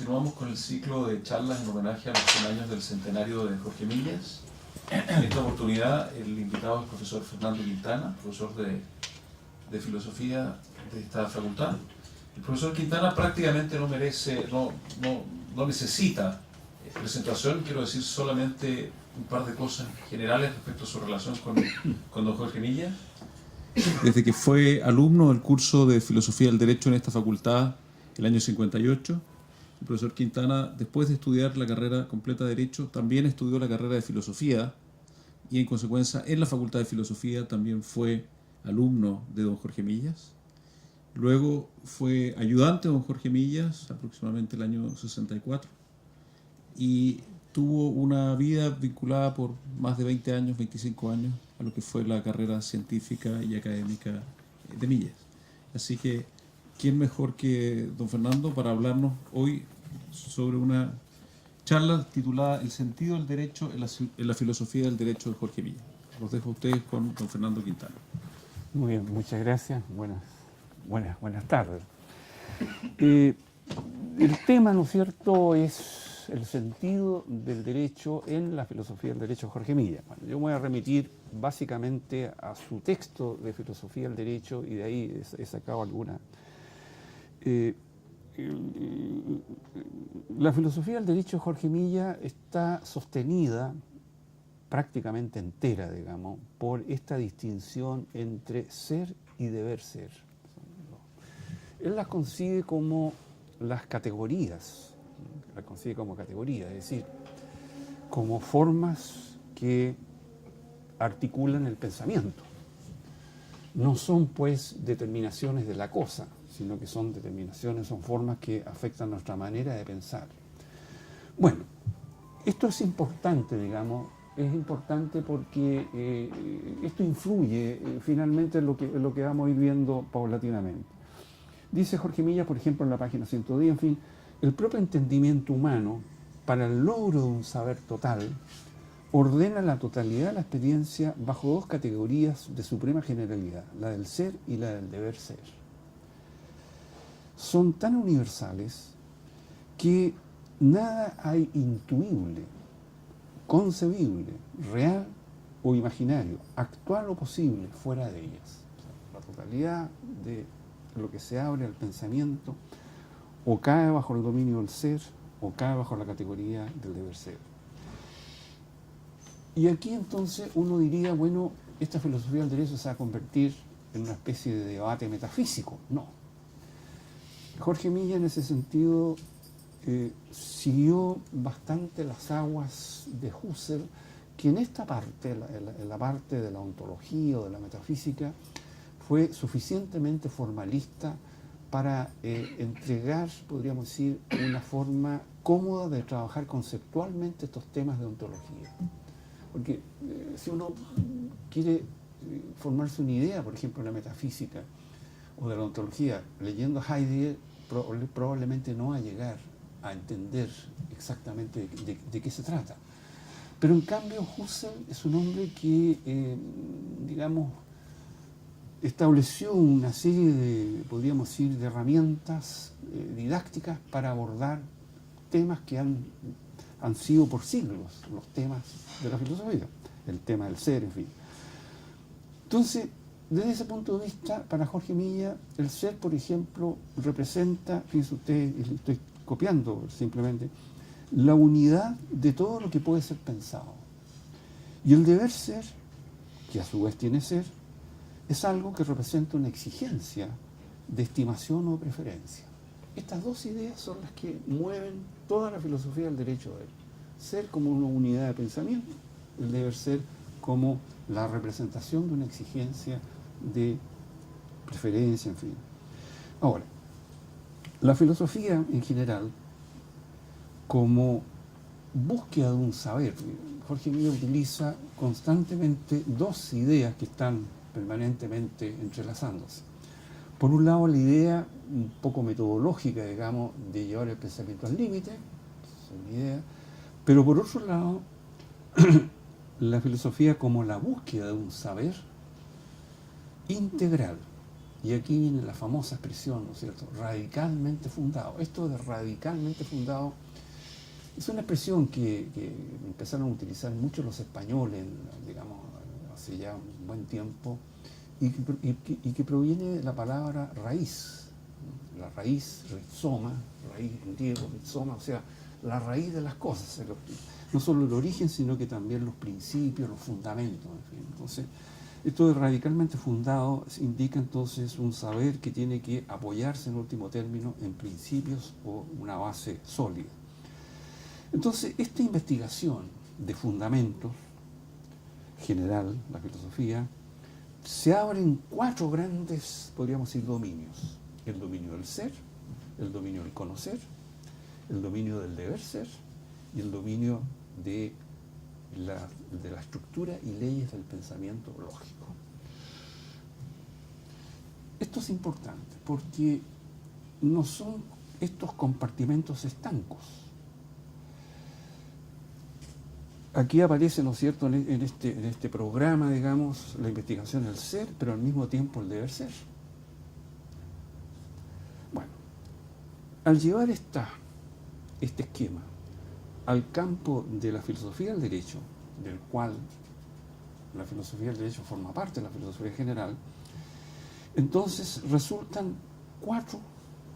continuamos con el ciclo de charlas en homenaje a los 100 años del centenario de Jorge Millas. En esta oportunidad el invitado es el profesor Fernando Quintana, profesor de filosofía de esta facultad. El profesor Quintana prácticamente no necesita presentación, quiero decir solamente un par de cosas generales respecto a su relación con don Jorge Millas. Desde que fue alumno del curso de Filosofía del Derecho en esta facultad el año 58, el profesor Quintana, después de estudiar la carrera completa de Derecho, también estudió la carrera de Filosofía y en consecuencia en la Facultad de Filosofía también fue alumno de don Jorge Millas. Luego fue ayudante de don Jorge Millas aproximadamente el año 64 y tuvo una vida vinculada por más de 20 años, 25 años, a lo que fue la carrera científica y académica de Millas. Así que, ¿quién mejor que don Fernando para hablarnos hoy sobre una charla titulada El sentido del derecho en la filosofía del derecho de Jorge Millas? Los dejo a ustedes con don Fernando Quintana. Muy bien, muchas gracias. Buenas tardes. El tema, ¿no es cierto?, es el sentido del derecho en la filosofía del derecho de Jorge Millas. Bueno, yo me voy a remitir básicamente a su texto de filosofía del derecho y de ahí he sacado alguna. La filosofía del derecho de Jorge Millas está sostenida prácticamente entera, digamos, por esta distinción entre ser y deber ser. Él las concibe como las categorías, es decir, como formas que articulan el pensamiento. No son, pues, determinaciones de la cosa, sino que son formas que afectan nuestra manera de pensar. Bueno, esto es importante, digamos, porque esto influye finalmente en lo que vamos a ir viendo paulatinamente. Dice Jorge Millas, por ejemplo, en la página 110, en fin, el propio entendimiento humano, para el logro de un saber total, ordena la totalidad de la experiencia bajo dos categorías de suprema generalidad, la del ser y la del deber ser. Son tan universales que nada hay intuible, concebible, real o imaginario, actual o posible fuera de ellas. La totalidad de lo que se abre al pensamiento o cae bajo el dominio del ser o cae bajo la categoría del deber ser. Y aquí entonces uno diría, bueno, esta filosofía del derecho se va a convertir en una especie de debate metafísico. No. Jorge Millas en ese sentido siguió bastante las aguas de Husserl, que en esta parte, en la parte de la ontología o de la metafísica, fue suficientemente formalista para entregar, podríamos decir, una forma cómoda de trabajar conceptualmente estos temas de ontología. Porque si uno quiere formarse una idea, por ejemplo, de la metafísica o de la ontología, leyendo Heidegger, probablemente no va a llegar a entender exactamente de qué se trata. Pero en cambio Husserl es un hombre que, digamos, estableció una serie de, podríamos decir, de herramientas didácticas para abordar temas que han sido por siglos los temas de la filosofía, el tema del ser, en fin. Entonces, desde ese punto de vista, para Jorge Millas, el ser, por ejemplo, representa, fíjense ustedes, estoy copiando simplemente, la unidad de todo lo que puede ser pensado. Y el deber ser, que a su vez tiene ser, es algo que representa una exigencia de estimación o preferencia. Estas dos ideas son las que mueven toda la filosofía del derecho de él. Ser como una unidad de pensamiento, el deber ser como la representación de una exigencia de preferencia, en fin. Ahora, la filosofía en general, como búsqueda de un saber, Jorge Millas utiliza constantemente dos ideas que están permanentemente entrelazándose. Por un lado, la idea un poco metodológica, digamos, de llevar el pensamiento al límite, es una idea, pero por otro lado, la filosofía como la búsqueda de un saber integral, Y aquí viene la famosa expresión, ¿no es cierto?, radicalmente fundado. Esto de radicalmente fundado es una expresión que empezaron a utilizar mucho los españoles, digamos, hace ya un buen tiempo, y que proviene de la palabra raíz. La raíz, rizoma, raíz en griego, rizoma, o sea, la raíz de las cosas. No solo el origen, sino que también los principios, los fundamentos, en fin. Entonces, esto de radicalmente fundado indica entonces un saber que tiene que apoyarse en último término en principios o una base sólida. Entonces, esta investigación de fundamentos general, la filosofía, se abre en 4 grandes, podríamos decir, dominios. El dominio del ser, el dominio del conocer, el dominio del deber ser y el dominio de la estructura y leyes del pensamiento lógico. Esto es importante porque no son estos compartimentos estancos. Aquí aparece, ¿no es cierto?, en este programa, digamos, la investigación del ser, pero al mismo tiempo el deber ser. Bueno, al llevar este esquema al campo de la filosofía del derecho, del cual la filosofía del derecho forma parte de la filosofía general, entonces resultan 4,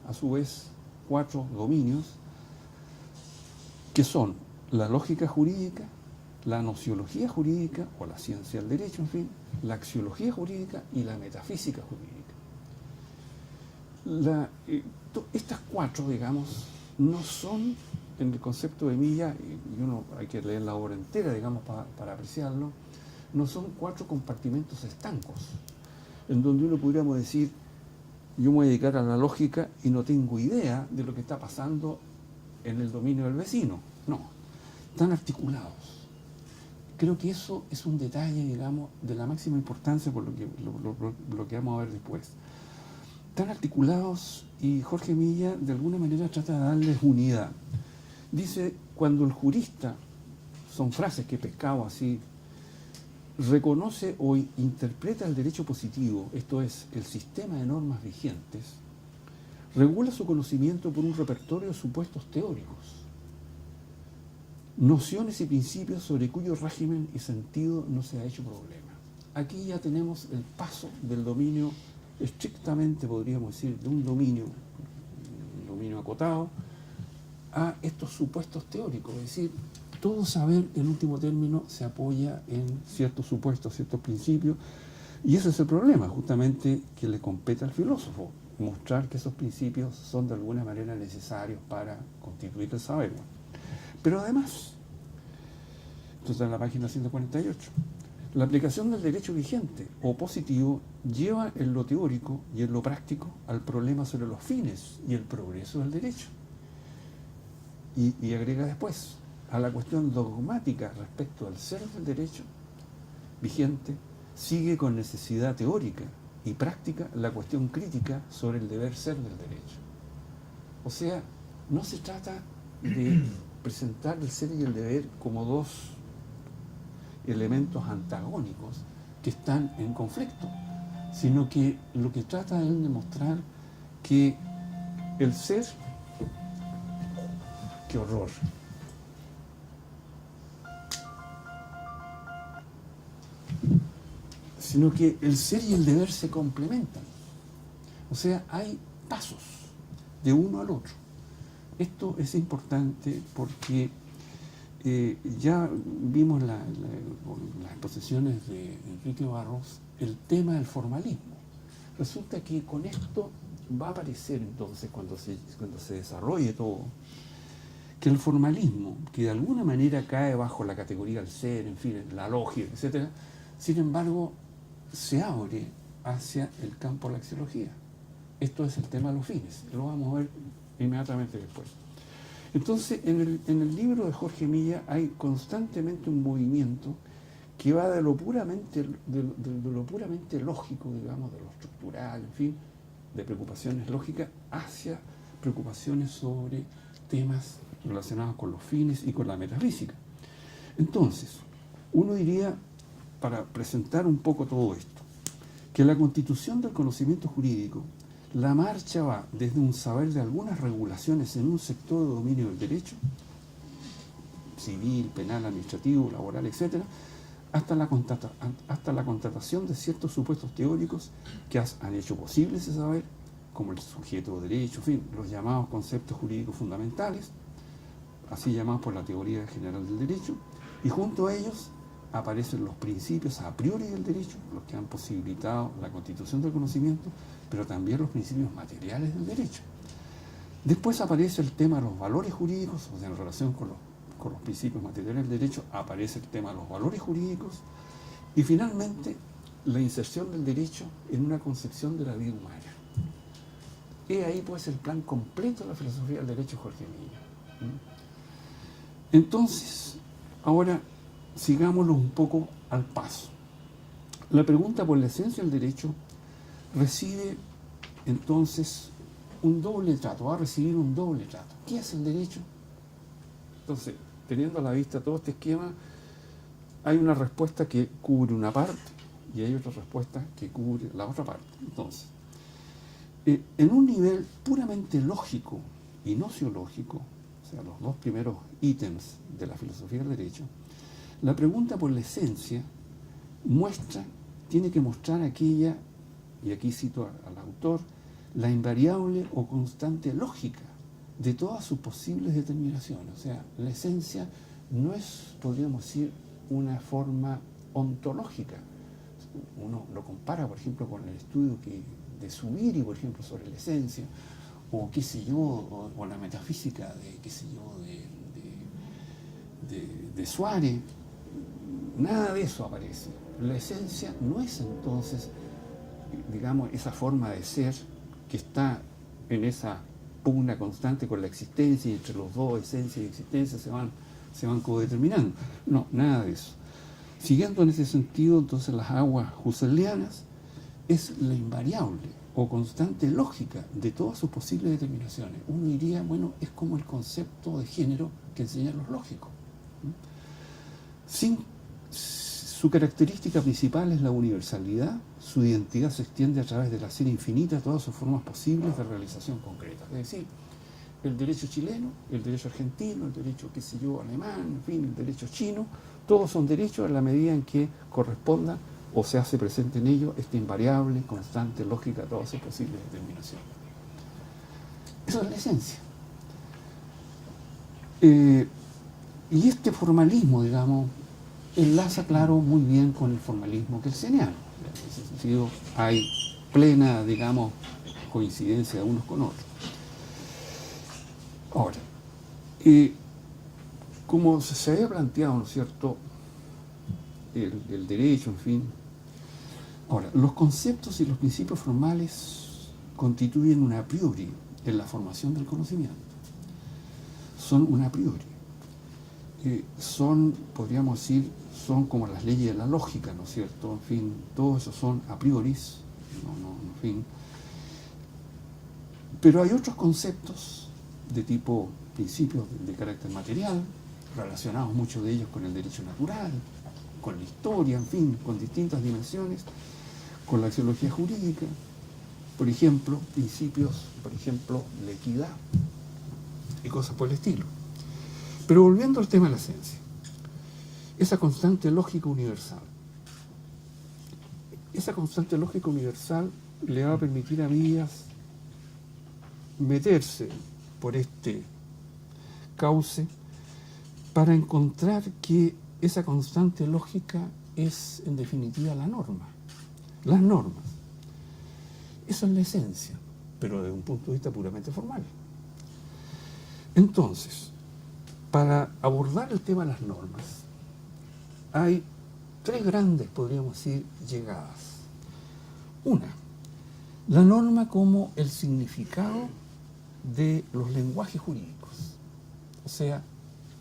a su vez, 4 dominios, que son la lógica jurídica, la nociología jurídica, o la ciencia del derecho, en fin, la axiología jurídica y la metafísica jurídica. Estas 4, digamos, no son, en el concepto de Milla, y uno hay que leer la obra entera, digamos, para apreciarlo, no son 4 compartimentos estancos, en donde uno pudiéramos decir, yo me voy a dedicar a la lógica y no tengo idea de lo que está pasando en el dominio del vecino. No, están articulados. Creo que eso es un detalle, digamos, de la máxima importancia por lo que vamos a ver después. Están articulados y Jorge Milla de alguna manera trata de darles unidad. Dice, cuando el jurista, son frases que he pescado así, reconoce o interpreta el derecho positivo, esto es, el sistema de normas vigentes, regula su conocimiento por un repertorio de supuestos teóricos, nociones y principios sobre cuyo régimen y sentido no se ha hecho problema. Aquí ya tenemos el paso del dominio estrictamente, podríamos decir, de un dominio acotado, a estos supuestos teóricos, es decir, todo saber, en último término, se apoya en ciertos supuestos, ciertos principios, y ese es el problema, justamente, que le compete al filósofo, mostrar que esos principios son de alguna manera necesarios para constituir el saber. Pero además, esto está en la página 148, la aplicación del derecho vigente o positivo lleva en lo teórico y en lo práctico al problema sobre los fines y el progreso del derecho. Y agrega después, a la cuestión dogmática respecto al ser del derecho vigente, sigue con necesidad teórica y práctica la cuestión crítica sobre el deber ser del derecho. O sea, no se trata de presentar el ser y el deber como 2 elementos antagónicos que están en conflicto, sino que lo que trata es de mostrar que el ser, qué horror, sino que el ser y el deber se complementan. O sea, hay pasos de uno al otro. Esto es importante porque ya vimos las exposiciones de Enrique Barros el tema del formalismo. Resulta que con esto va a aparecer entonces, cuando se desarrolle todo, que el formalismo, que de alguna manera cae bajo la categoría del ser, en fin, la lógica, etc., sin embargo, se abre hacia el campo de la axiología. Esto es el tema de los fines, lo vamos a ver inmediatamente después. Entonces, en el libro de Jorge Milla hay constantemente un movimiento que va de lo puramente lógico, digamos, de lo estructural, en fin, de preocupaciones lógicas, hacia preocupaciones sobre temas relacionados con los fines y con la metafísica. Entonces, uno diría, para presentar un poco todo esto, que la constitución del conocimiento jurídico, la marcha va desde un saber de algunas regulaciones en un sector de dominio del derecho, civil, penal, administrativo, laboral, etc., hasta la constatación de ciertos supuestos teóricos que han hecho posible ese saber, como el sujeto de derecho, en fin, los llamados conceptos jurídicos fundamentales, así llamados por la teoría general del derecho, y junto a ellos aparecen los principios a priori del derecho, los que han posibilitado la constitución del conocimiento, pero también los principios materiales del derecho. Después aparece el tema de los valores jurídicos, o sea, en relación con los principios materiales del derecho, aparece el tema de los valores jurídicos, y finalmente la inserción del derecho en una concepción de la vida humana. Y ahí pues el plan completo de la filosofía del derecho de Jorge Milla. Entonces, ahora sigámoslo un poco al paso. La pregunta por la esencia del derecho recibe entonces un doble trato, va a recibir un doble trato. ¿Qué es el derecho? Entonces, teniendo a la vista todo este esquema, hay una respuesta que cubre una parte y hay otra respuesta que cubre la otra parte. Entonces, en un nivel puramente lógico y nociológico, o sea, los dos primeros ítems de la filosofía del derecho, la pregunta por la esencia tiene que mostrar aquella, y aquí cito al autor, la invariable o constante lógica de todas sus posibles determinaciones. O sea, la esencia no es, podríamos decir, una forma ontológica. Uno lo compara, por ejemplo, con el estudio de Zubiri, por ejemplo, sobre la esencia, o qué sé yo, o la metafísica de Suárez. Nada de eso aparece. La esencia no es entonces, digamos, esa forma de ser que está en esa pugna constante con la existencia, y entre los dos, esencia y existencia, se van codeterminando. No, nada de eso. Siguiendo en ese sentido, entonces, las aguas husserlianas es la invariable o constante lógica de todas sus posibles determinaciones. Uno diría, bueno, es como el concepto de género que enseñan los lógicos. Su característica principal es la universalidad, su identidad se extiende a través de la serie infinita de todas sus formas posibles de realización concreta. Es decir, el derecho chileno, el derecho argentino, el derecho, qué sé yo, alemán, en fin, el derecho chino, todos son derechos en la medida en que corresponda o se hace presente en ello esta invariable, constante, lógica de todas sus posibles determinaciones. Eso es la esencia. Y este formalismo, digamos, enlaza, claro, muy bien con el formalismo kelseniano. En ese sentido, hay plena, digamos, coincidencia de unos con otros. Ahora, como se había planteado, ¿no es cierto?, el derecho, en fin. Ahora, los conceptos y los principios formales constituyen un a priori en la formación del conocimiento. Son un a priori. Podríamos decir, son como las leyes de la lógica, ¿no es cierto? En fin, todos esos son a priori, en fin. Pero hay otros conceptos de tipo principios de carácter material, relacionados muchos de ellos con el derecho natural, con la historia, en fin, con distintas dimensiones, con la axiología jurídica, por ejemplo, principios, la equidad y cosas por el estilo. Pero volviendo al tema de la esencia, esa constante lógica universal le va a permitir a Millas meterse por este cauce para encontrar que esa constante lógica es, en definitiva, la norma. Las normas. Eso es la esencia, pero desde un punto de vista puramente formal. Entonces, para abordar el tema de las normas, hay tres grandes, podríamos decir, llegadas. Una, la norma como el significado de los lenguajes jurídicos, o sea,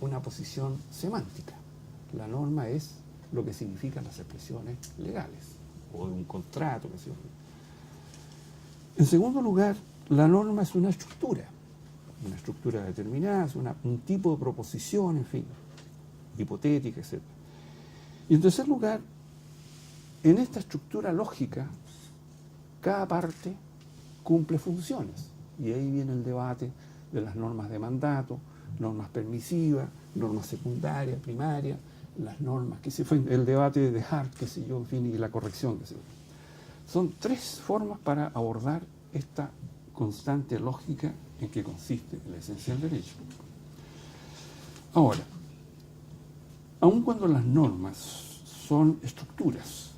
una posición semántica. La norma es lo que significan las expresiones legales, o de un contrato, qué sé yo. En segundo lugar, la norma es una estructura determinada, es un tipo de proposición, en fin, hipotética, etc. Y en tercer lugar, en esta estructura lógica cada parte cumple funciones. Y ahí viene el debate de las normas de mandato, normas permisivas, normas secundarias, primarias, las normas, que se fue el debate de Hart, qué sé yo, en fin, y la corrección, qué sé yo. Son tres formas para abordar esta constante lógica en que consiste la esencia del derecho. Ahora, aun cuando las normas son estructuras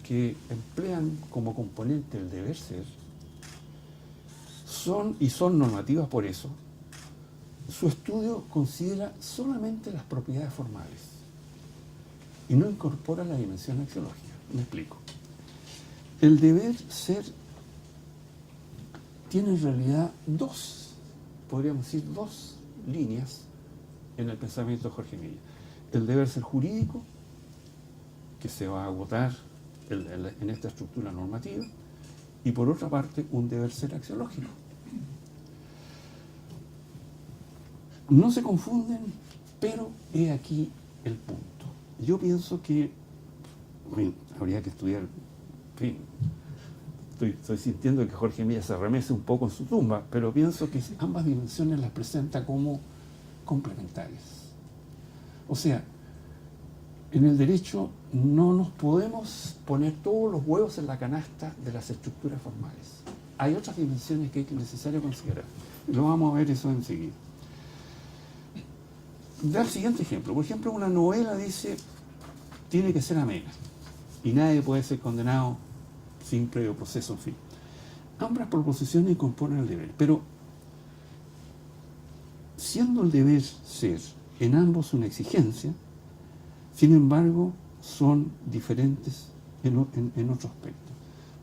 que emplean como componente el deber ser, son normativas por eso, su estudio considera solamente las propiedades formales y no incorpora la dimensión axiológica. Me explico. El deber ser tiene en realidad podríamos decir dos líneas en el pensamiento de Jorge Milla. El deber ser jurídico, que se va a agotar en esta estructura normativa, y por otra parte un deber ser axiológico. No se confunden, pero he aquí el punto. Yo pienso que habría que estudiar, en fin, estoy sintiendo que Jorge Milla se remece un poco en su tumba, pero pienso que ambas dimensiones las presenta como complementarias. O sea, en el derecho no nos podemos poner todos los huevos en la canasta de las estructuras formales. Hay otras dimensiones que es necesario considerar. Lo vamos a ver eso enseguida. Da el siguiente ejemplo. Por ejemplo, una novela dice tiene que ser amena y nadie puede ser condenado sin previo proceso, en fin. Ambas proposiciones incorporan el deber, pero siendo el deber ser en ambos una exigencia, sin embargo, son diferentes en otro aspecto.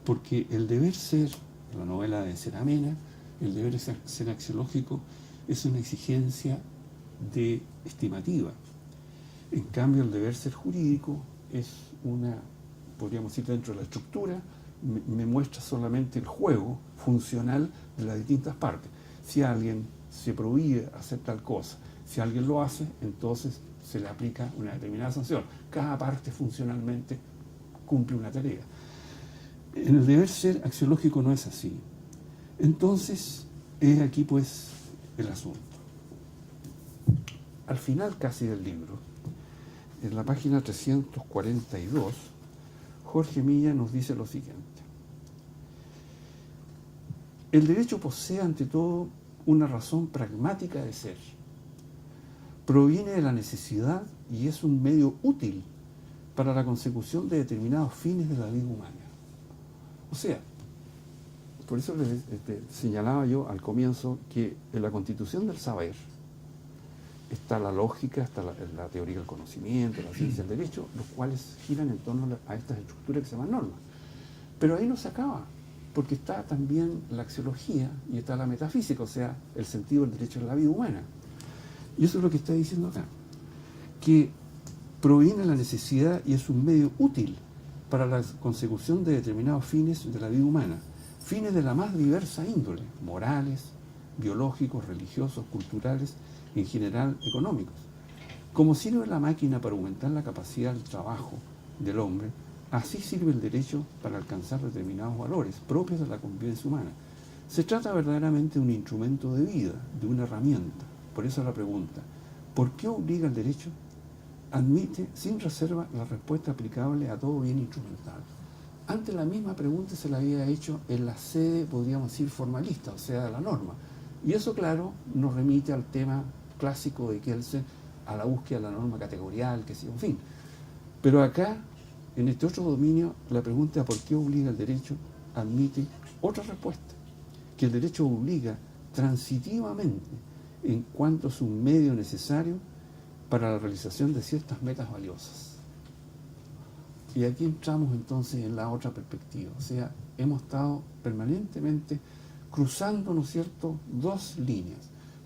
Porque el deber ser, la novela debe ser amena, el deber ser axiológico es una exigencia estimativa. En cambio, el deber ser jurídico es podríamos decir, dentro de la estructura, me muestra solamente el juego funcional de las distintas partes. Si alguien se prohíbe hacer tal cosa, si alguien lo hace, entonces se le aplica una determinada sanción. Cada parte funcionalmente cumple una tarea. En el deber ser axiológico no es así. Entonces, es aquí pues el asunto. Al final casi del libro, en la página 342, Jorge Milla nos dice lo siguiente. El derecho posee ante todo una razón pragmática de ser. Proviene de la necesidad y es un medio útil para la consecución de determinados fines de la vida humana. O sea, por eso les señalaba yo al comienzo que en la constitución del saber está la lógica, está la teoría del conocimiento, la ciencia del derecho, los cuales giran en torno a estas estructuras que se llaman normas. Pero ahí no se acaba, porque está también la axiología y está la metafísica, o sea, el sentido del derecho en la vida humana. Y eso es lo que está diciendo acá, que proviene de la necesidad y es un medio útil para la consecución de determinados fines de la vida humana, fines de la más diversa índole, morales, biológicos, religiosos, culturales, en general económicos. Como sirve la máquina para aumentar la capacidad del trabajo del hombre, así sirve el derecho para alcanzar determinados valores propios de la convivencia humana. Se trata verdaderamente de un instrumento de vida, de una herramienta. Por eso la pregunta, ¿por qué obliga el derecho? Admite sin reserva la respuesta aplicable a todo bien instrumental. Antes la misma pregunta se la había hecho en la sede, podríamos decir, formalista, o sea, de la norma. Y eso, claro, nos remite al tema clásico de Kelsen, a la búsqueda de la norma categorial, que sí, en fin. Pero acá, en este otro dominio, la pregunta ¿por qué obliga el derecho? Admite otra respuesta, que el derecho obliga transitivamente en cuanto es un medio necesario para la realización de ciertas metas valiosas. Y aquí entramos entonces en la otra perspectiva, o sea, hemos estado permanentemente cruzando, ¿no es cierto?, dos líneas.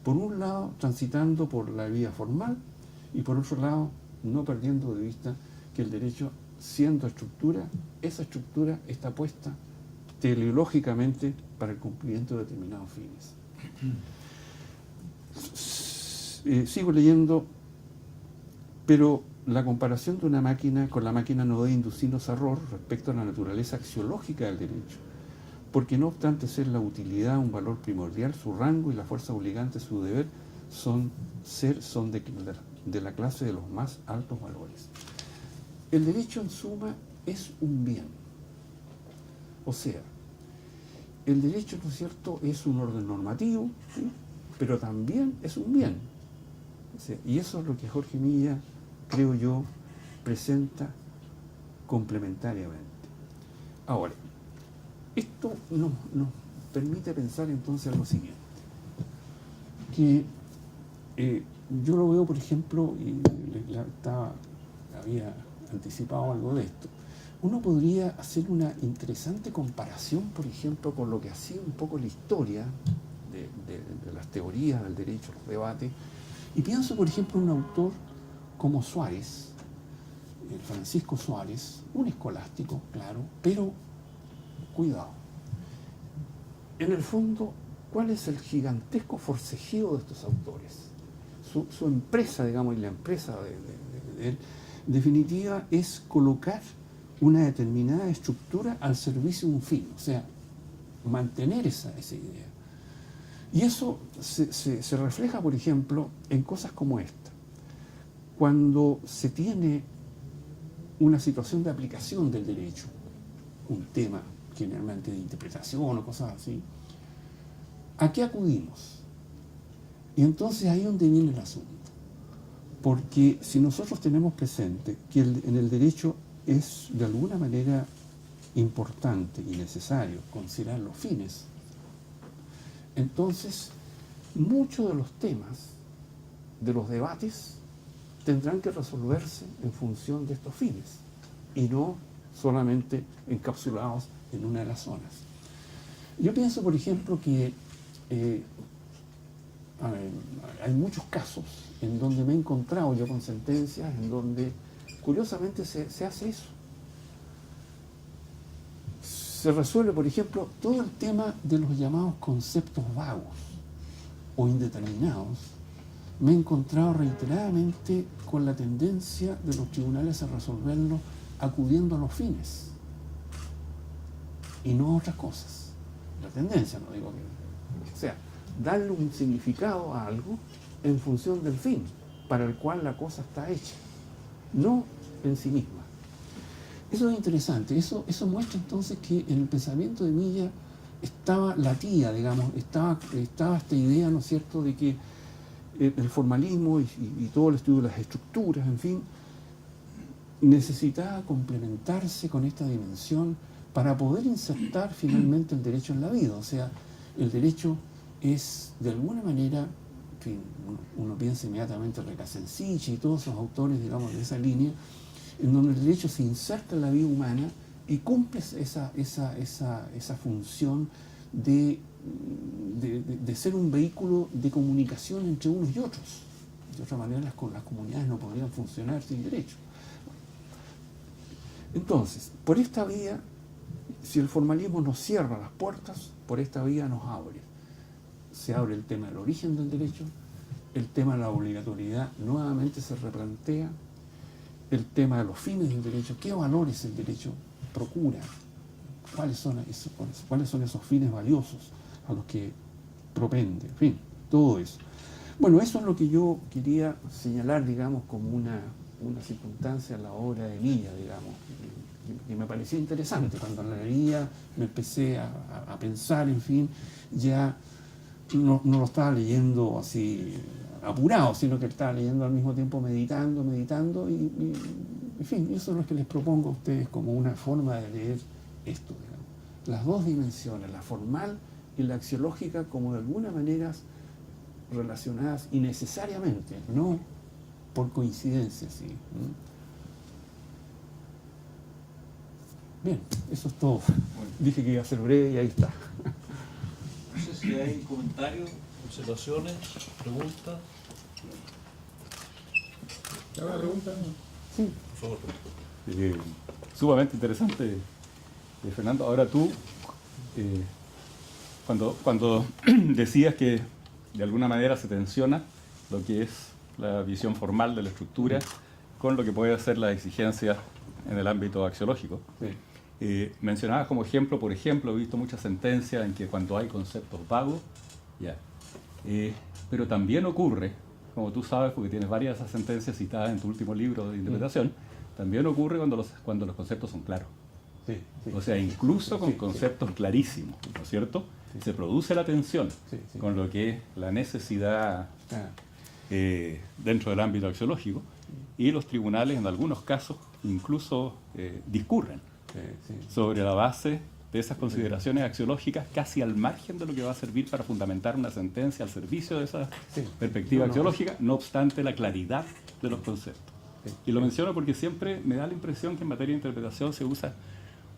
Por un lado, transitando por la vía formal y por otro lado, no perdiendo de vista que el derecho, siendo estructura, esa estructura está puesta teleológicamente para el cumplimiento de determinados fines. Sigo leyendo, pero la comparación de una máquina con la máquina no debe inducirnos a error respecto a la naturaleza axiológica del derecho, porque no obstante ser la utilidad un valor primordial, su rango y la fuerza obligante, su deber, son de la clase de los más altos valores. El derecho, en suma, es un bien. O sea, el derecho, ¿no es cierto?, es un orden normativo, ¿sí?, pero también es un bien. O sea, y eso es lo que Jorge Milla, creo yo, presenta complementariamente. Ahora, esto nos permite pensar entonces en lo siguiente, que yo lo veo, por ejemplo, y había anticipado algo de esto, uno podría hacer una interesante comparación, por ejemplo, con lo que ha sido un poco la historia de las teorías del derecho, los debates, y pienso, por ejemplo, en un autor como Suárez, Francisco Suárez, un escolástico, claro, pero cuidado. En el fondo, ¿cuál es el gigantesco forcejeo de estos autores? Su empresa, digamos, y la empresa de él, en definitiva, es colocar una determinada estructura al servicio de un fin, o sea, mantener esa idea. Y eso se refleja, por ejemplo, en cosas como esta. Cuando se tiene una situación de aplicación del derecho, un tema generalmente de interpretación o cosas así, ¿a qué acudimos? Y entonces ahí es donde viene el asunto. Porque si nosotros tenemos presente que en el derecho es de alguna manera importante y necesario considerar los fines, entonces muchos de los temas de los debates tendrán que resolverse en función de estos fines y no solamente encapsulados en una de las zonas. Yo pienso, por ejemplo, que hay muchos casos en donde me he encontrado yo con sentencias en donde curiosamente se hace eso. Se resuelve, por ejemplo, todo el tema de los llamados conceptos vagos o indeterminados. Me he encontrado reiteradamente con la tendencia de los tribunales a resolverlo acudiendo a los fines y no a otras cosas. La tendencia, no digo que... O sea, darle un significado a algo en función del fin para el cual la cosa está hecha, no en sí misma. Eso es interesante, eso muestra entonces que en el pensamiento de Milla estaba latía, digamos, estaba esta idea, ¿no es cierto?, de que el formalismo y todo el estudio de las estructuras, en fin, necesitaba complementarse con esta dimensión para poder insertar finalmente el derecho en la vida. O sea, el derecho es, de alguna manera, en fin, uno piensa inmediatamente en Recasensich y todos esos autores, digamos, de esa línea, en donde el derecho se inserta en la vida humana y cumple esa función de ser un vehículo de comunicación entre unos y otros. De otra manera, las comunidades no podrían funcionar sin derecho. Entonces, por esta vía, si el formalismo nos cierra las puertas, por esta vía nos abre. Se abre el tema del origen del derecho, el tema de la obligatoriedad nuevamente se replantea, el tema de los fines del derecho, qué valores el derecho procura, cuáles son esos fines valiosos a los que propende, en fin, todo eso. Bueno, eso es lo que yo quería señalar, digamos, como una circunstancia en la obra de Milla, digamos, que me parecía interesante. Cuando la leía me empecé a pensar, en fin, ya no lo estaba leyendo así apurado, sino que estaba leyendo al mismo tiempo meditando, y en fin, eso es lo que les propongo a ustedes como una forma de leer esto, digamos. Las dos dimensiones, la formal y la axiológica, como de alguna manera relacionadas y necesariamente, no por coincidencia, ¿sí? Bien, eso es todo. Bueno, dije que iba a ser breve y ahí está. No sé si hay comentarios, observaciones, preguntas. ¿Alguna pregunta? Sí. Por favor. Sumamente interesante, Fernando. Ahora tú, cuando decías que de alguna manera se tensiona lo que es la visión formal de la estructura con lo que puede ser la exigencia en el ámbito axiológico. Sí. Mencionabas como ejemplo, por ejemplo, he visto muchas sentencias en que cuando hay conceptos vagos, ya. Pero también ocurre, como tú sabes, porque tienes varias de esas sentencias citadas en tu último libro de interpretación, también ocurre cuando los conceptos son claros. Sí, sí. O sea, incluso con conceptos clarísimos, ¿no es cierto? Se produce la tensión con lo que es la necesidad dentro del ámbito axiológico, y los tribunales en algunos casos incluso discurren sobre la base de esas consideraciones axiológicas, casi al margen de lo que va a servir para fundamentar una sentencia al servicio de esa perspectiva axiológica, no obstante la claridad de los conceptos. Y lo menciono porque siempre me da la impresión que en materia de interpretación se usa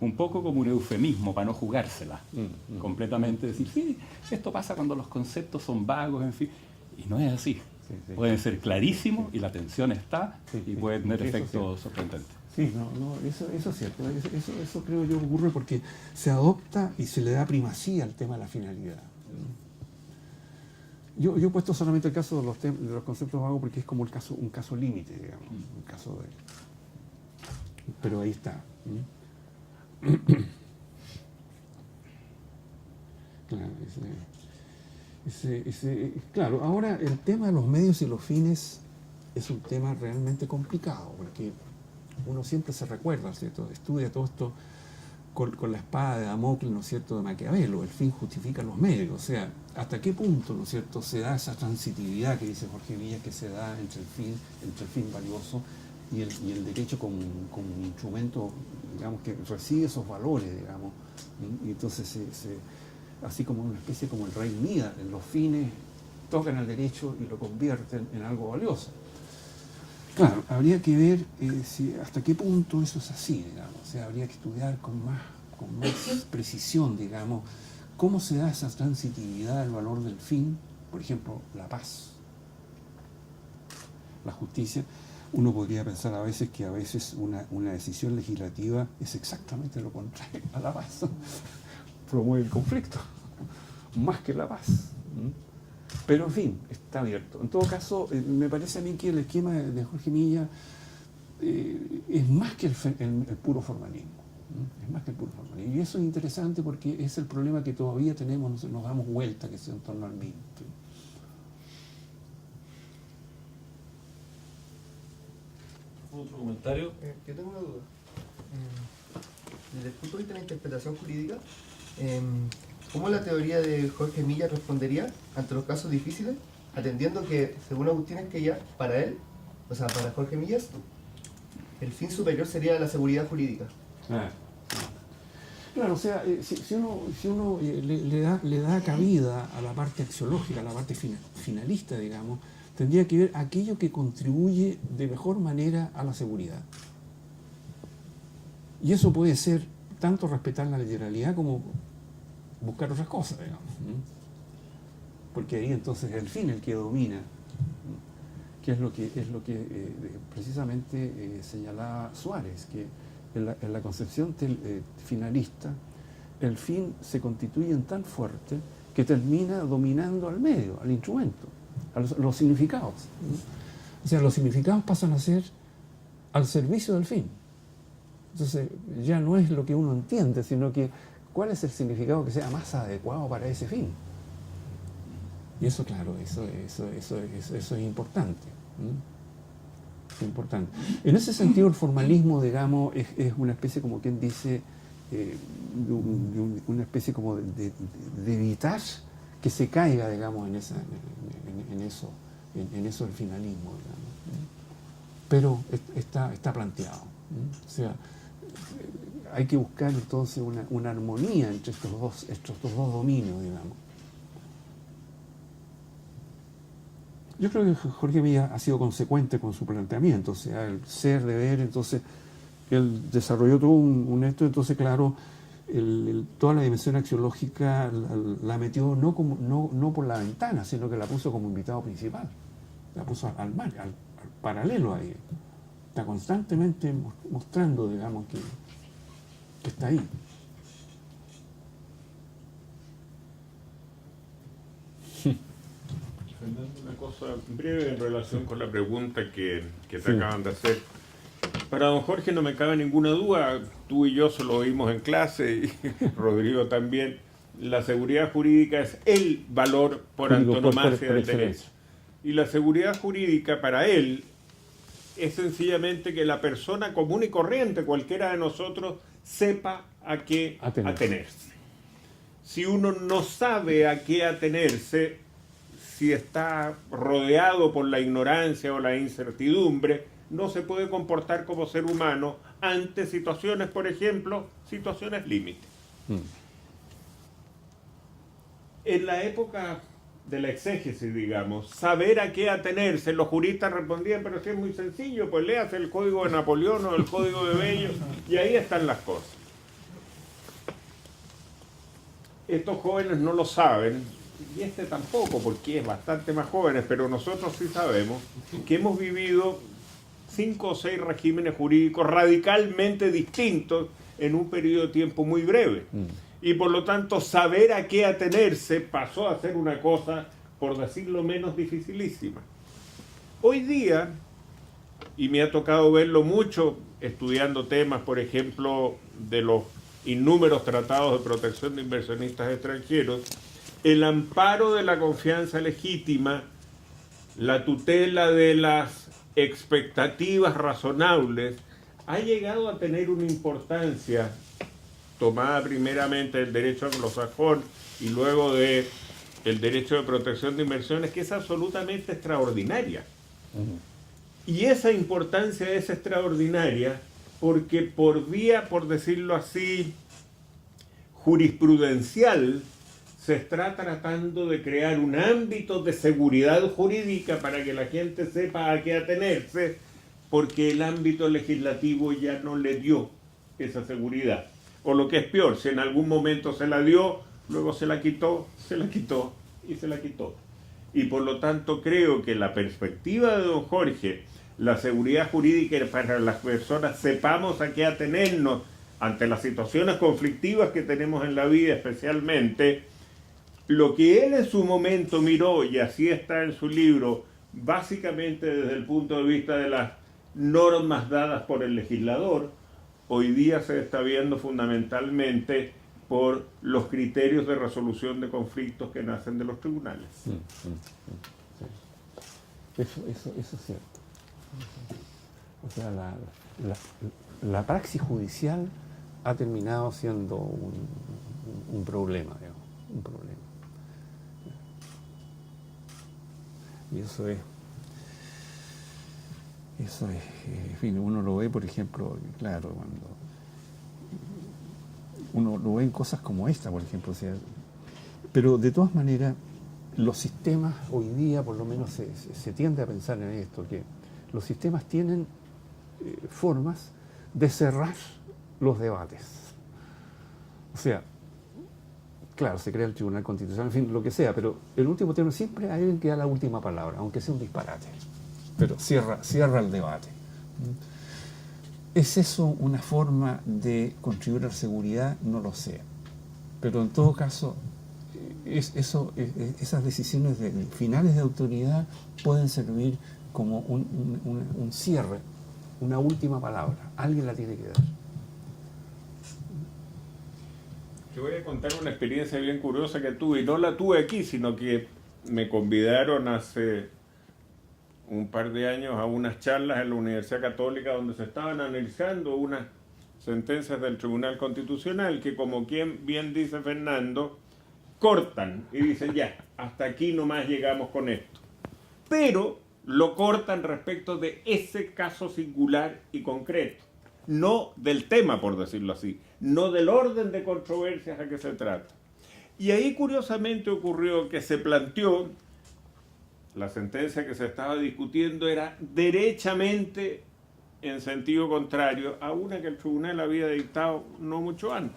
un poco como un eufemismo para no jugársela completamente, decir, sí, esto pasa cuando los conceptos son vagos, en fin, y no es así. Pueden ser clarísimos y la tensión está y puede tener efectos sorprendentes. Sí, eso es cierto. Eso creo yo ocurre porque se adopta y se le da primacía al tema de la finalidad. Yo he puesto solamente el caso de los conceptos vagos porque es como un caso límite, digamos, un caso de... Pero ahí está. Claro, ahora el tema de los medios y los fines es un tema realmente complicado, porque uno siempre se recuerda, ¿cierto? Estudia todo esto con la espada de Damocles, ¿no es cierto?, de Maquiavelo, el fin justifica los medios, o sea, hasta qué punto, ¿no es cierto?, se da esa transitividad que dice Jorge Villa, que se da entre el fin valioso y el derecho como un instrumento, digamos, que recibe esos valores, digamos, y entonces así como una especie como el rey Mida, los fines tocan al derecho y lo convierten en algo valioso. Claro, habría que ver hasta qué punto eso es así, digamos, o sea, habría que estudiar con más precisión, digamos, cómo se da esa transitividad del valor del fin, por ejemplo, la paz, la justicia. Uno podría pensar a veces que una decisión legislativa es exactamente lo contrario a la paz. Promueve el conflicto, más que la paz. Pero en fin, está abierto. En todo caso, me parece a mí que el esquema de Jorge Milla es más que el puro formalismo. Es más que el puro formalismo. Y eso es interesante porque es el problema que todavía tenemos, nos damos vuelta, que es en torno al mismo. ¿Otro comentario? Yo tengo una duda. Desde el punto de vista de la interpretación jurídica, ¿cómo la teoría de Jorge Milla respondería ante los casos difíciles, atendiendo que, según Agustín Esquella, para él, o sea, para Jorge Millas, el fin superior sería la seguridad jurídica? Claro, o sea, si uno le da cabida a la parte axiológica, a la parte finalista, digamos, tendría que ver aquello que contribuye de mejor manera a la seguridad. Y eso puede ser tanto respetar la literalidad como buscar otras cosas, digamos. Porque ahí entonces es el fin el que domina, que es lo que precisamente señalaba Suárez, que en la concepción finalista el fin se constituye en tan fuerte que termina dominando al medio, al instrumento, a los significados. O sea, los significados pasan a ser al servicio del fin. Entonces ya no es lo que uno entiende, sino que cuál es el significado que sea más adecuado para ese fin. Y eso, claro, eso es importante. Es importante. En ese sentido, el formalismo, digamos, es una especie, como quien dice, una especie como de evitar que se caiga, digamos, en eso del finalismo, digamos. Pero está planteado. O sea, hay que buscar entonces una armonía entre estos dos dominios, digamos. Yo creo que Jorge Milla ha sido consecuente con su planteamiento, o sea, el ser, deber, entonces él desarrolló todo un esto, entonces claro, toda la dimensión axiológica la metió no por la ventana, sino que la puso como invitado principal, la puso al paralelo ahí. Está constantemente mostrando, digamos, que está ahí. Una cosa breve en relación con la pregunta que te acaban de hacer. Para don Jorge no me cabe ninguna duda, tú y yo se lo oímos en clase y Rodrigo también, la seguridad jurídica es el valor por antonomasia del derecho. Y la seguridad jurídica para él es sencillamente que la persona común y corriente, cualquiera de nosotros, sepa a qué atenerse. Si uno no sabe a qué atenerse, si está rodeado por la ignorancia o la incertidumbre, no se puede comportar como ser humano ante situaciones, por ejemplo, situaciones límite. En la época de la exégesis, digamos, saber a qué atenerse, los juristas respondían, pero sí es muy sencillo, pues léase el Código de Napoleón o el Código de Bello, y ahí están las cosas. Estos jóvenes no lo saben, y este tampoco, porque es bastante más jóvenes, pero nosotros sí sabemos que hemos vivido 5 o 6 regímenes jurídicos radicalmente distintos en un periodo de tiempo muy breve. Y por lo tanto, saber a qué atenerse pasó a ser una cosa, por decirlo menos, dificilísima. Hoy día, y me ha tocado verlo mucho estudiando temas, por ejemplo, de los innúmeros tratados de protección de inversionistas extranjeros, el amparo de la confianza legítima, la tutela de las expectativas razonables, ha llegado a tener una importancia tomada primeramente del derecho anglosajón y luego del derecho de protección de inversiones, que es absolutamente extraordinaria. Y esa importancia es extraordinaria porque por vía, por decirlo así, jurisprudencial, se está tratando de crear un ámbito de seguridad jurídica para que la gente sepa a qué atenerse, porque el ámbito legislativo ya no le dio esa seguridad. O lo que es peor, si en algún momento se la dio, luego se la quitó y se la quitó. Y por lo tanto creo que la perspectiva de don Jorge, la seguridad jurídica para las personas, sepamos a qué atenernos ante las situaciones conflictivas que tenemos en la vida especialmente, lo que él en su momento miró, y así está en su libro, básicamente desde el punto de vista de las normas dadas por el legislador, hoy día se está viendo fundamentalmente por los criterios de resolución de conflictos que nacen de los tribunales. Eso es cierto. O sea, la praxis judicial ha terminado siendo un problema, digamos, un problema. Y eso es, en fin, uno lo ve, por ejemplo, claro, cuando uno lo ve en cosas como esta, por ejemplo, o sea, pero de todas maneras, los sistemas hoy día, por lo menos se tiende a pensar en esto, que los sistemas tienen formas de cerrar los debates. O sea, claro, se crea el Tribunal Constitucional, en fin, lo que sea, pero en último término siempre hay alguien que da la última palabra, aunque sea un disparate, pero cierra el debate. ¿Es eso una forma de contribuir a la seguridad? No lo sé. Pero en todo caso, esas decisiones finales de autoridad pueden servir como un cierre, una última palabra. Alguien la tiene que dar. Te voy a contar una experiencia bien curiosa que tuve, y no la tuve aquí, sino que me convidaron hace un par de años a unas charlas en la Universidad Católica donde se estaban analizando unas sentencias del Tribunal Constitucional que, como quien bien dice Fernando, cortan y dicen ya, hasta aquí nomás llegamos con esto. Pero lo cortan respecto de ese caso singular y concreto, no del tema, por decirlo así, no del orden de controversias a que se trata. Y ahí curiosamente ocurrió que se planteó, la sentencia que se estaba discutiendo era derechamente en sentido contrario a una que el tribunal había dictado no mucho antes.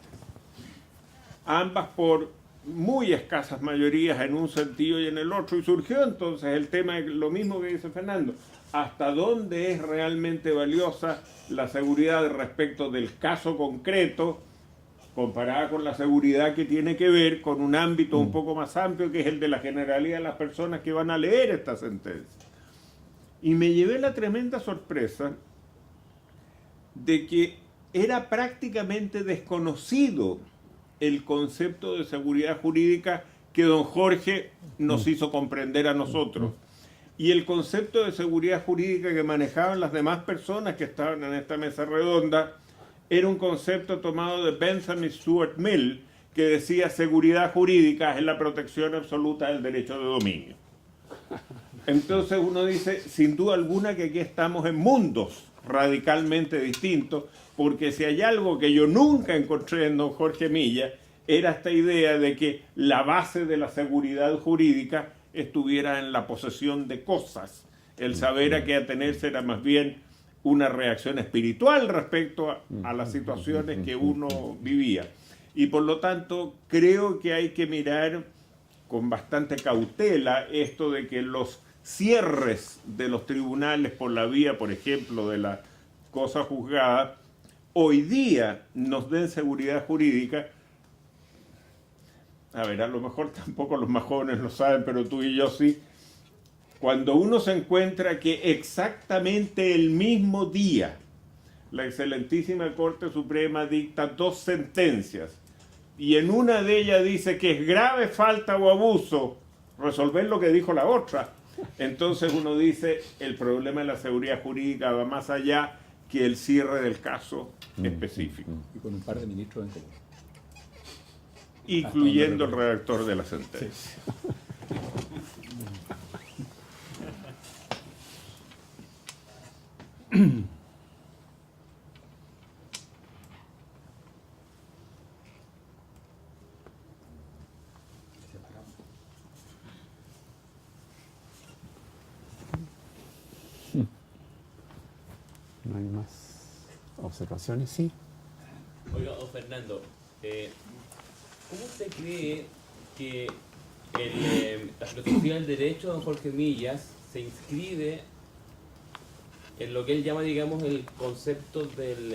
Ambas por muy escasas mayorías en un sentido y en el otro, y surgió entonces el tema, lo mismo que dice Fernando, hasta dónde es realmente valiosa la seguridad respecto del caso concreto comparada con la seguridad que tiene que ver con un ámbito un poco más amplio, que es el de la generalidad de las personas que van a leer esta sentencia. Y me llevé la tremenda sorpresa de que era prácticamente desconocido el concepto de seguridad jurídica que don Jorge nos hizo comprender a nosotros. Y el concepto de seguridad jurídica que manejaban las demás personas que estaban en esta mesa redonda era un concepto tomado de Benjamin Stuart Mill, que decía: seguridad jurídica es la protección absoluta del derecho de dominio. Entonces uno dice, sin duda alguna, que aquí estamos en mundos radicalmente distintos, porque si hay algo que yo nunca encontré en don Jorge Milla, era esta idea de que la base de la seguridad jurídica estuviera en la posesión de cosas. El saber a qué atenerse era más bien una reacción espiritual respecto a las situaciones que uno vivía. Y por lo tanto, creo que hay que mirar con bastante cautela esto de que los cierres de los tribunales por la vía, por ejemplo, de la cosa juzgada, hoy día nos den seguridad jurídica. A ver, a lo mejor tampoco los más jóvenes lo saben, pero tú y yo sí. Cuando uno se encuentra que exactamente el mismo día la excelentísima Corte Suprema dicta 2 sentencias y en una de ellas dice que es grave falta o abuso resolver lo que dijo la otra, entonces uno dice, el problema de la seguridad jurídica va más allá que el cierre del caso específico. Y con un par de ministros en común. Incluyendo el redactor de la sentencia. ¿No hay más observaciones? Sí. Oiga, don Fernando, ¿cómo usted cree que la filosofía del derecho de don Jorge Millas se inscribe en lo que él llama, digamos, el concepto del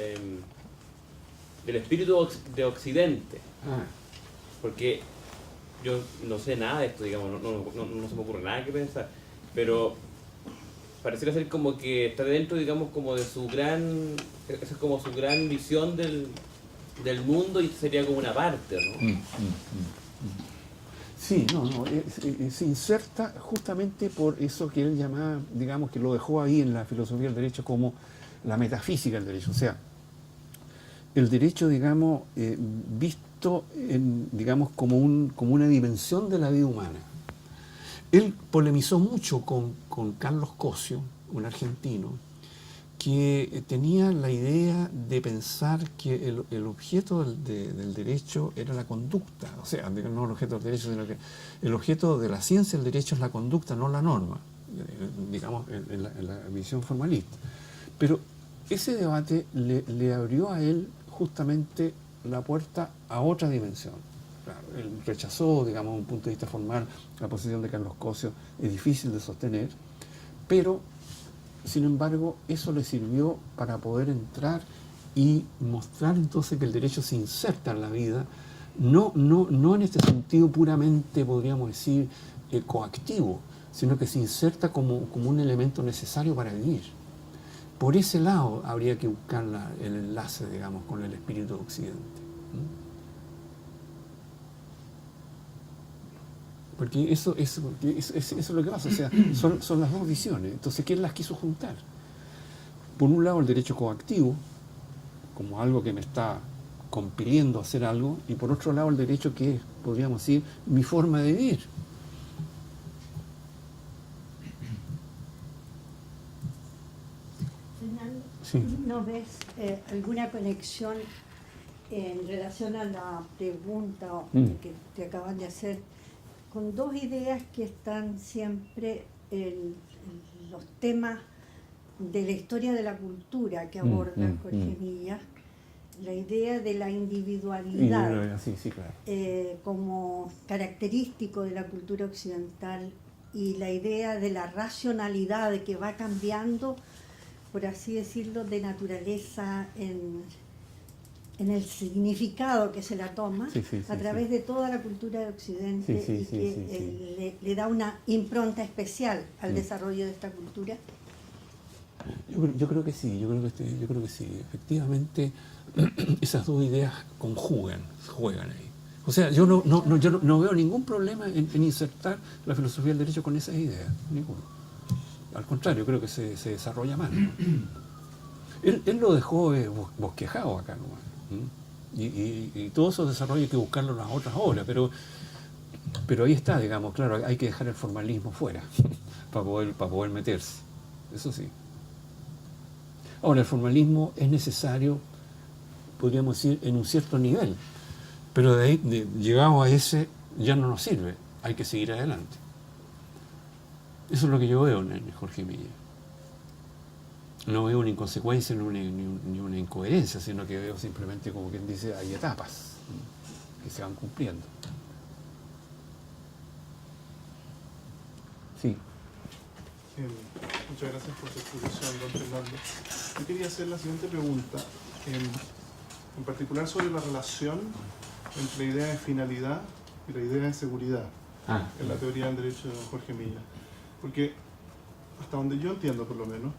espíritu de Occidente? Porque yo no sé nada de esto, digamos, no se me ocurre nada que pensar, pero pareciera ser como que está dentro, digamos, como de su gran, esa es como su gran visión del mundo y sería como una parte, ¿no? Sí, se inserta justamente por eso que él llamaba, digamos, que lo dejó ahí en la filosofía del derecho como la metafísica del derecho. O sea, el derecho, digamos, visto digamos, como una dimensión de la vida humana. Él polemizó mucho con Carlos Cosio, un argentino, que tenía la idea de pensar que el objeto del derecho era la conducta, o sea, no el objeto del derecho, sino que el objeto de la ciencia del derecho es la conducta, no la norma, digamos, en la visión formalista. Pero ese debate le abrió a él justamente la puerta a otra dimensión. Claro, él rechazó, digamos, desde un punto de vista formal, la posición de Carlos Cosio, es difícil de sostener, pero sin embargo, eso le sirvió para poder entrar y mostrar entonces que el derecho se inserta en la vida, no en este sentido puramente, podríamos decir, coactivo, sino que se inserta como un elemento necesario para vivir. Por ese lado habría que buscar el enlace, digamos, con el espíritu de Occidente. Porque eso es lo que pasa, o sea, son las dos visiones. Entonces, ¿quién las quiso juntar? Por un lado, el derecho coactivo, como algo que me está compeliendo a hacer algo, y por otro lado, el derecho que es, podríamos decir, mi forma de vivir. Fernando, Sí. ¿no ves alguna conexión en relación a la pregunta que te acaban de hacer con dos ideas que están siempre en los temas de la historia de la cultura que aborda Jorge Millas? La idea de la individualidad Sí, claro. Como característico de la cultura occidental y la idea de la racionalidad que va cambiando, por así decirlo, de naturaleza en el significado que se la toma a través de toda la cultura de Occidente y que le da una impronta especial al desarrollo de esta cultura. Yo creo que sí, yo creo que sí. Efectivamente, esas dos ideas juegan ahí. O sea, yo no veo ningún problema en insertar la filosofía del derecho con esas ideas, ninguno. Al contrario, creo que se desarrolla más, ¿no? Él lo dejó bosquejado acá nomás. Y todo eso desarrollo hay que buscarlo en las otras obras, pero ahí está, digamos, claro, hay que dejar el formalismo fuera para poder meterse. Eso sí. Ahora, el formalismo es necesario, podríamos decir, en un cierto nivel, pero de ahí, llegado a ese, ya no nos sirve, hay que seguir adelante. Eso es lo que yo veo en Jorge Milla. No veo una inconsecuencia ni una incoherencia, sino que veo simplemente, como quien dice, hay etapas que se van cumpliendo. Sí. Muchas gracias por su exposición, don Fernando. Yo quería hacer la siguiente pregunta, en particular sobre la relación entre la idea de finalidad y la idea de seguridad en la teoría del derecho de don Jorge Milla. Porque, hasta donde yo entiendo por lo menos,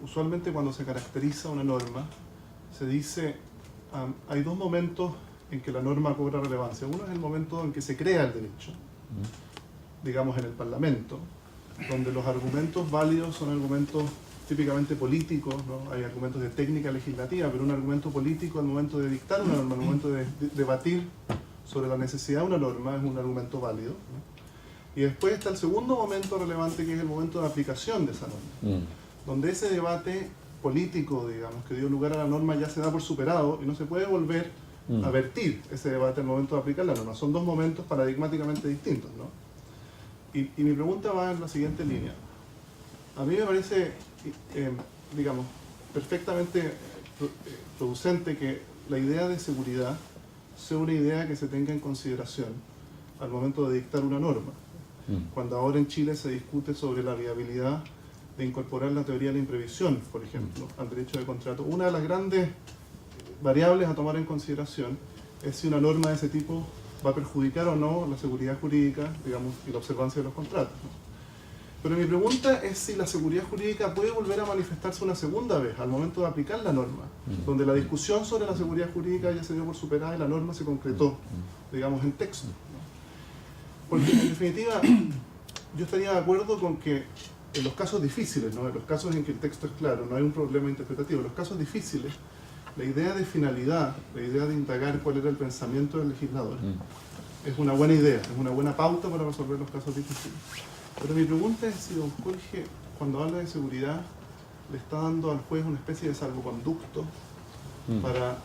usualmente cuando se caracteriza una norma, se dice, hay dos momentos en que la norma cobra relevancia. Uno es el momento en que se crea el derecho, digamos en el Parlamento, donde los argumentos válidos son argumentos típicamente políticos, ¿no? Hay argumentos de técnica legislativa, pero un argumento político al momento de dictar una norma, al momento de debatir sobre la necesidad de una norma, es un argumento válido, ¿no? Y después está el segundo momento relevante, que es el momento de aplicación de esa norma, donde ese debate político, digamos, que dio lugar a la norma ya se da por superado y no se puede volver a vertir ese debate al momento de aplicar la norma. Son dos momentos paradigmáticamente distintos, ¿no? Y mi pregunta va en la siguiente línea. A mí me parece, digamos, perfectamente producente que la idea de seguridad sea una idea que se tenga en consideración al momento de dictar una norma. Cuando ahora en Chile se discute sobre la viabilidad de incorporar la teoría de la imprevisión, por ejemplo, al derecho de contrato, una de las grandes variables a tomar en consideración es si una norma de ese tipo va a perjudicar o no la seguridad jurídica, digamos, y la observancia de los contratos, ¿no? Pero mi pregunta es si la seguridad jurídica puede volver a manifestarse una segunda vez al momento de aplicar la norma, donde la discusión sobre la seguridad jurídica ya se dio por superada y la norma se concretó, digamos, en texto, ¿no? Porque en definitiva yo estaría de acuerdo con que en los casos difíciles, ¿no? En los casos en que el texto es claro, no hay un problema interpretativo, en los casos difíciles, la idea de finalidad, la idea de indagar cuál era el pensamiento del legislador, es una buena idea, es una buena pauta para resolver los casos difíciles. Pero mi pregunta es si don Jorge, cuando habla de seguridad, le está dando al juez una especie de salvoconducto para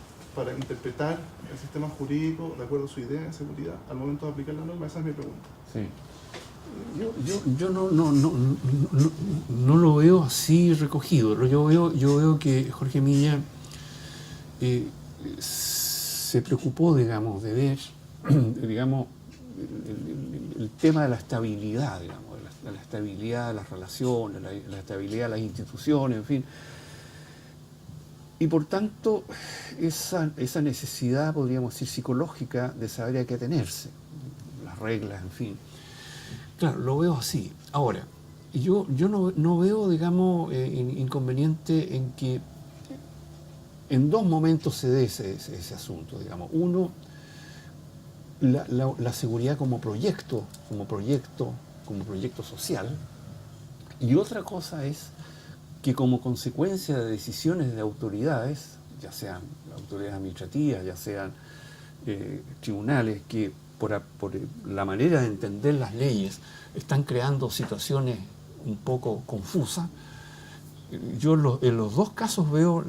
interpretar el sistema jurídico de acuerdo a su idea de seguridad al momento de aplicar la norma. Esa es mi pregunta. Sí. Yo no lo veo así recogido. Yo veo que Jorge Milla se preocupó, digamos, de ver, digamos, el tema de la estabilidad, digamos, de la estabilidad de las relaciones, la estabilidad de las instituciones, en fin. Y por tanto, esa necesidad, podríamos decir, psicológica de saber a qué atenerse, las reglas, en fin. Claro, lo veo así. Ahora, yo no veo, digamos, inconveniente en que en dos momentos se dé ese asunto, digamos. Uno, la seguridad como proyecto social, y otra cosa es que como consecuencia de decisiones de autoridades, ya sean autoridades administrativas, ya sean tribunales, que por la manera de entender las leyes están creando situaciones un poco confusas, yo en los dos casos veo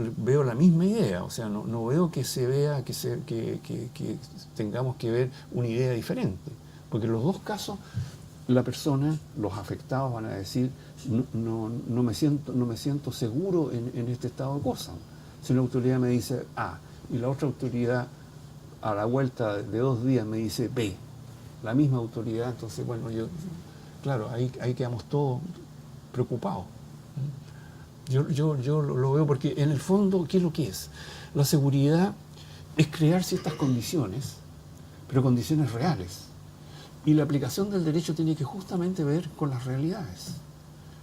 la misma idea, o sea, no veo que se vea que tengamos que ver una idea diferente, porque en los dos casos la persona, los afectados van a decir no me siento seguro en este estado de cosas. Si una autoridad me dice A y la otra autoridad a la vuelta de 2 días me dice B, la misma autoridad, entonces bueno, claro, ahí quedamos todos preocupados. Yo lo veo porque en el fondo, ¿qué es lo que es? La seguridad es crear ciertas condiciones, pero condiciones reales. Y la aplicación del derecho tiene que justamente ver con las realidades.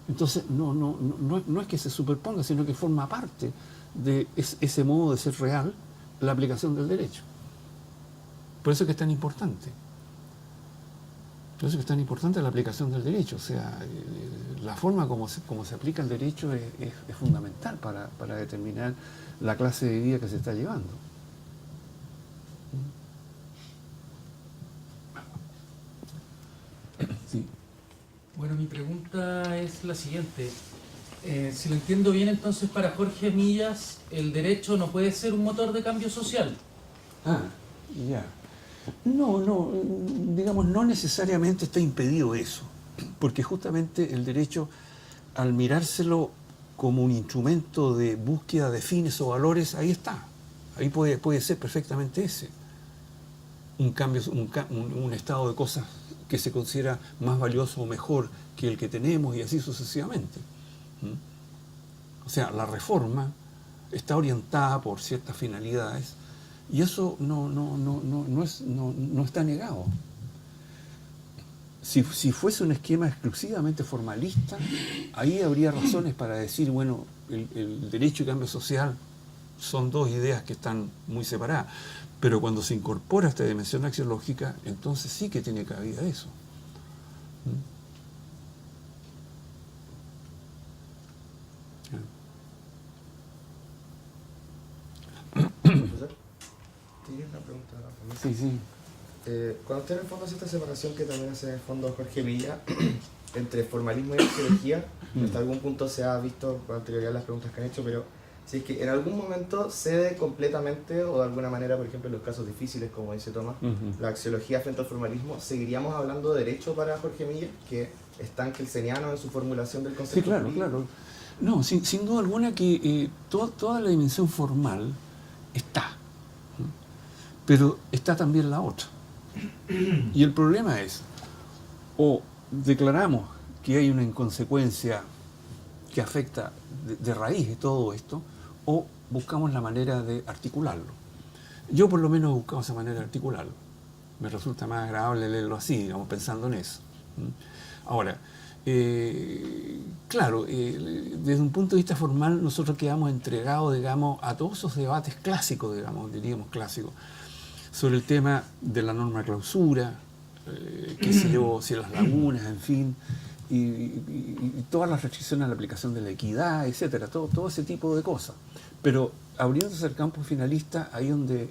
Entonces, no es que se superponga, sino que forma parte de ese modo de ser real la aplicación del derecho. Por eso es que es tan importante. Por eso es que es tan importante la aplicación del derecho. O sea, la forma como se aplica el derecho es fundamental para determinar la clase de vida que se está llevando. Sí. Bueno, mi pregunta es la siguiente. Si lo entiendo bien, entonces para Jorge Millas el derecho no puede ser un motor de cambio social. Ah, ya. No, digamos, no necesariamente está impedido eso, porque justamente el derecho, al mirárselo como un instrumento de búsqueda de fines o valores, ahí está. Ahí puede ser perfectamente ese. Un cambio, un estado de cosas que se considera más valioso o mejor que el que tenemos y así sucesivamente. O sea, la reforma está orientada por ciertas finalidades y eso no está negado. Si fuese un esquema exclusivamente formalista, ahí habría razones para decir, bueno, el derecho y cambio social son dos ideas que están muy separadas. Pero cuando se incorpora esta dimensión axiológica, entonces sí que tiene cabida eso. Profesor, ¿tienes una pregunta también? Sí. Cuando usted en el fondo hace esta separación que también hace en el fondo Jorge Milla entre formalismo y axiología, hasta algún punto se ha visto con anterioridad las preguntas que han hecho, pero si es que en algún momento cede completamente o de alguna manera, por ejemplo en los casos difíciles, como dice Tomás, la axiología frente al formalismo, ¿seguiríamos hablando de derecho para Jorge Milla, que es tan kelseniano en su formulación del concepto? Sí, claro. No, sin duda alguna que toda la dimensión formal está, pero está también la otra. Y el problema es, o declaramos que hay una inconsecuencia que afecta de raíz de todo esto, o buscamos la manera de articularlo. Yo por lo menos he buscado esa manera de articularlo. Me resulta más agradable leerlo así, digamos, pensando en eso. Ahora, claro, desde un punto de vista formal nosotros quedamos entregados, digamos, a todos esos debates clásicos, digamos, diríamos clásicos, sobre el tema de la norma clausura, qué sé yo, si las lagunas, en fin, y todas las restricciones a la aplicación de la equidad, etcétera, todo ese tipo de cosas. Pero abriéndose el campo finalista, ahí donde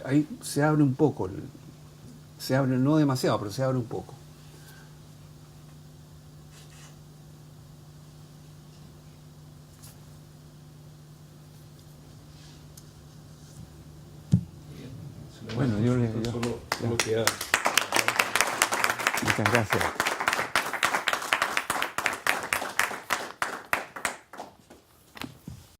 ahí se abre un poco, se abre no demasiado, pero se abre un poco. Bueno, solo queda. Muchas gracias.